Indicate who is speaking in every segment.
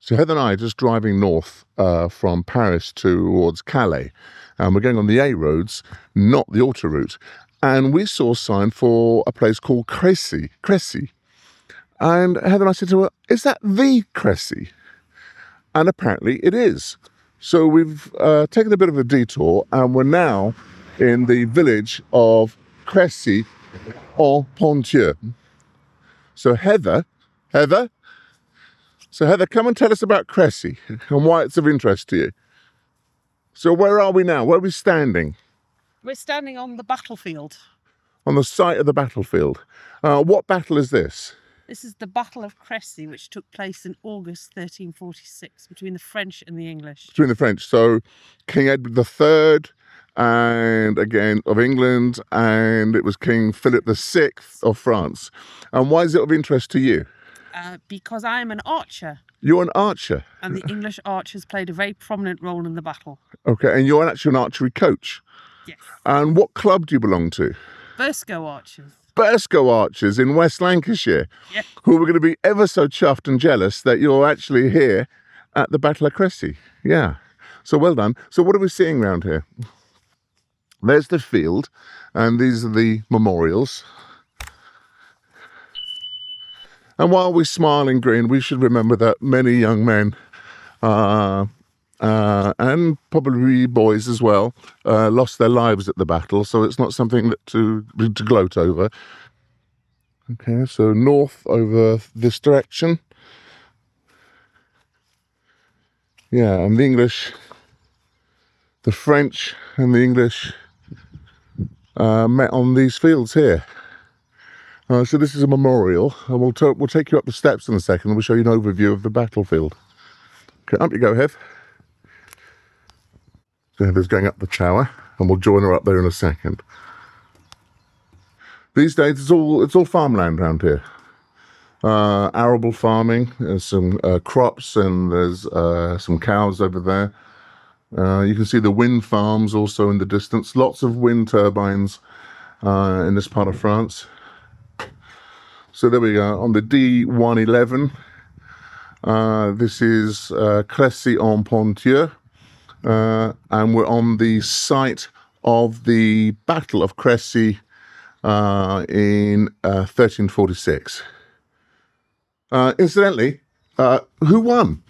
Speaker 1: So Heather and I are just driving north from Paris towards Calais. And we're going on the A roads, not the autoroute. And we saw a sign for a place called Crécy. And Heather and I said to her, is that the Crécy? And apparently it is. So we've taken a bit of a detour and we're now in the village of Crécy en Ponthieu. So Heather, come and tell us about Crécy and why it's of interest to you. So where are we now? Where are we standing?
Speaker 2: We're standing on the battlefield.
Speaker 1: On the site of the battlefield. What battle is this?
Speaker 2: This is the Battle of Crécy, which took place in August 1346 between the French and the English.
Speaker 1: Between the French. So King Edward III and again of England, and it was King Philip VI of France. And why is it of interest to you?
Speaker 2: Because I'm an archer.
Speaker 1: You're an archer?
Speaker 2: And the English archers played a very prominent role in the battle.
Speaker 1: Okay, and you're actually an archery coach?
Speaker 2: Yes.
Speaker 1: And what club do you belong to?
Speaker 2: Burscough Archers.
Speaker 1: Burscough Archers in West Lancashire.
Speaker 2: Yeah.
Speaker 1: Who are going to be ever so chuffed and jealous that you're actually here at the Battle of Crécy. Yeah. So well done. So what are we seeing around here? There's the field, and these are the memorials. And while we smile and grin, we should remember that many young men, and probably boys as well, lost their lives at the battle. So it's not something that to gloat over. Okay, so north over this direction. Yeah, and the English, the French and the English met on these fields here. So this is a memorial, and we'll take you up the steps in a second, and we'll show you an overview of the battlefield. Okay, up you go, Heath. So Heather's going up the tower, and we'll join her up there in a second. These days, it's all farmland around here. Arable farming, there's some crops, and there's some cows over there. You can see the wind farms also in the distance. Lots of wind turbines in this part of France. So there we go, on the D111. This is Crécy en Ponthieu, and we're on the site of the Battle of Crécy in 1346. Incidentally, who won?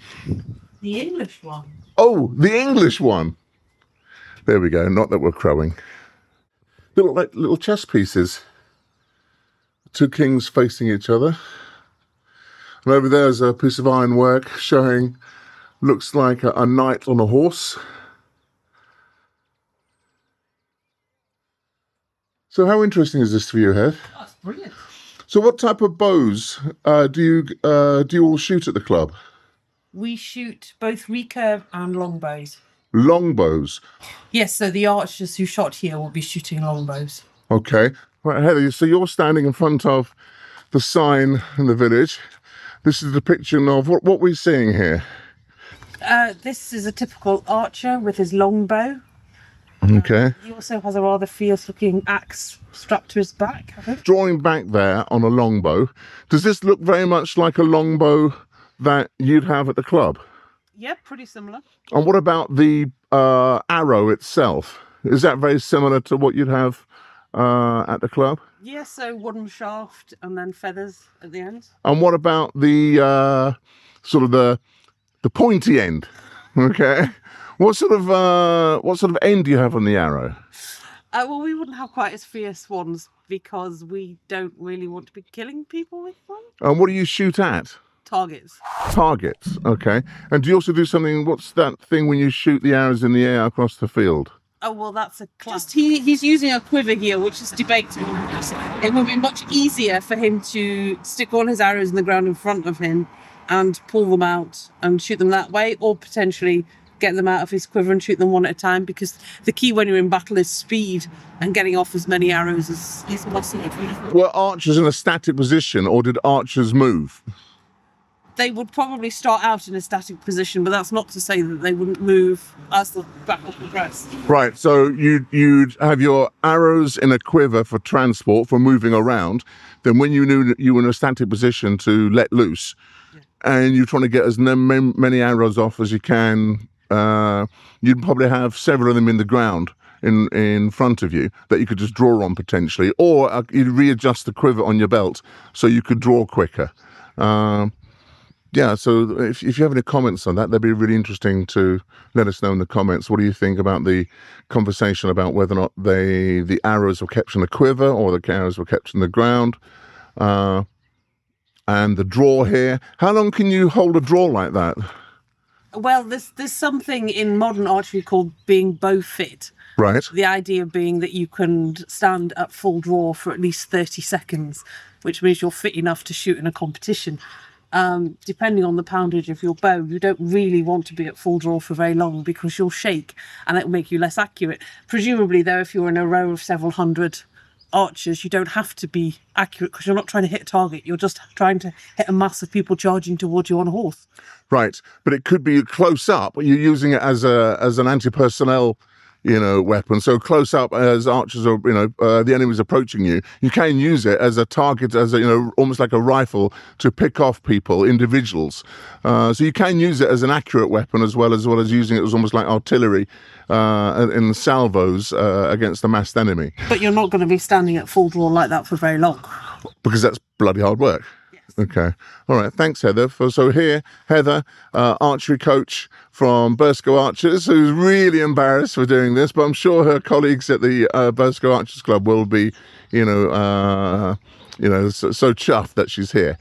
Speaker 2: The English one.
Speaker 1: Oh, the English one. There we go, not that we're crowing. They look like little chess pieces. Two kings facing each other. And over there's a piece of ironwork showing, looks like a knight on a horse. So how interesting is this for you, Heath?
Speaker 2: That's brilliant.
Speaker 1: So what type of bows do you all shoot at the club?
Speaker 2: We shoot both recurve and longbows.
Speaker 1: Longbows?
Speaker 2: Yes, so the archers who shot here will be shooting longbows.
Speaker 1: Okay. Right, Heather, so you're standing in front of the sign in the village. This is a depiction of what we're seeing here.
Speaker 2: This is a typical archer with his longbow.
Speaker 1: Okay.
Speaker 2: He also has a rather fierce-looking axe strapped to his back, I think.
Speaker 1: Drawing back there on a longbow, does this look very much like a longbow that you'd have at the club?
Speaker 2: Yeah, pretty similar.
Speaker 1: And what about the arrow itself? Is that very similar to what you'd have at the club?
Speaker 2: Yeah, so wooden shaft and then feathers at the end.
Speaker 1: And what about the sort of the pointy end? Okay. What sort of end do you have on the arrow?
Speaker 2: Well, we wouldn't have quite as fierce ones because we don't really want to be killing people with them.
Speaker 1: And what do you shoot at?
Speaker 2: Targets.
Speaker 1: Targets, okay. And do you also do something, what's that thing when you shoot the arrows in the air across the field?
Speaker 2: Oh, well, that's a class. He's using a quiver here, which is debatable. It would be much easier for him to stick all his arrows in the ground in front of him and pull them out and shoot them that way, or potentially get them out of his quiver and shoot them one at a time, because the key when you're in battle is speed and getting off as many arrows as possible.
Speaker 1: Were archers in a static position, or did archers move?
Speaker 2: They would probably start out in a static position, but that's not to say that they wouldn't move as the battle progressed.
Speaker 1: Right, so you'd have your arrows in a quiver for transport, for moving around. Then when you knew that you were in a static position to let loose, and you're trying to get as many arrows off as you can, you'd probably have several of them in the ground in front of you that you could just draw on potentially, or you'd readjust the quiver on your belt so you could draw quicker. Yeah, so if you have any comments on that, that'd be really interesting to let us know in the comments. What do you think about the conversation about whether or not the arrows were kept in the quiver or the arrows were kept in the ground? And the draw here. How long can you hold a draw like that?
Speaker 2: Well, there's something in modern archery called being bow fit.
Speaker 1: Right.
Speaker 2: The idea being that you can stand at full draw for at least 30 seconds, which means you're fit enough to shoot in a competition. Depending on the poundage of your bow, you don't really want to be at full draw for very long because you'll shake and it will make you less accurate. Presumably, though, if you're in a row of several hundred archers, you don't have to be accurate because you're not trying to hit a target. You're just trying to hit a mass of people charging towards you on a horse. Right,
Speaker 1: but it could be close up. You're using it as an anti-personnel, weapon. So close up, as archers are, the enemy's approaching you, you can use it as a target, as almost like a rifle to pick off people, individuals. So you can use it as an accurate weapon as well as using it as almost like artillery in salvos against a massed enemy.
Speaker 2: But you're not going to be standing at full draw like that for very long.
Speaker 1: Because that's bloody hard work. Okay. All right. Thanks, Heather. So here, Heather, archery coach from Burscough Archers, who's really embarrassed for doing this, but I'm sure her colleagues at the Burscough Archers Club will be, so chuffed that she's here.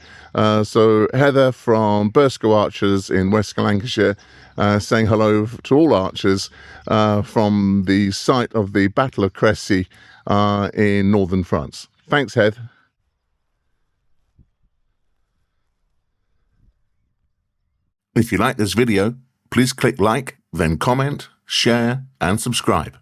Speaker 1: So Heather from Burscough Archers in West Lancashire, saying hello to all archers from the site of the Battle of Crécy in northern France. Thanks, Heather. If you like this video, please click like, then comment, share and subscribe.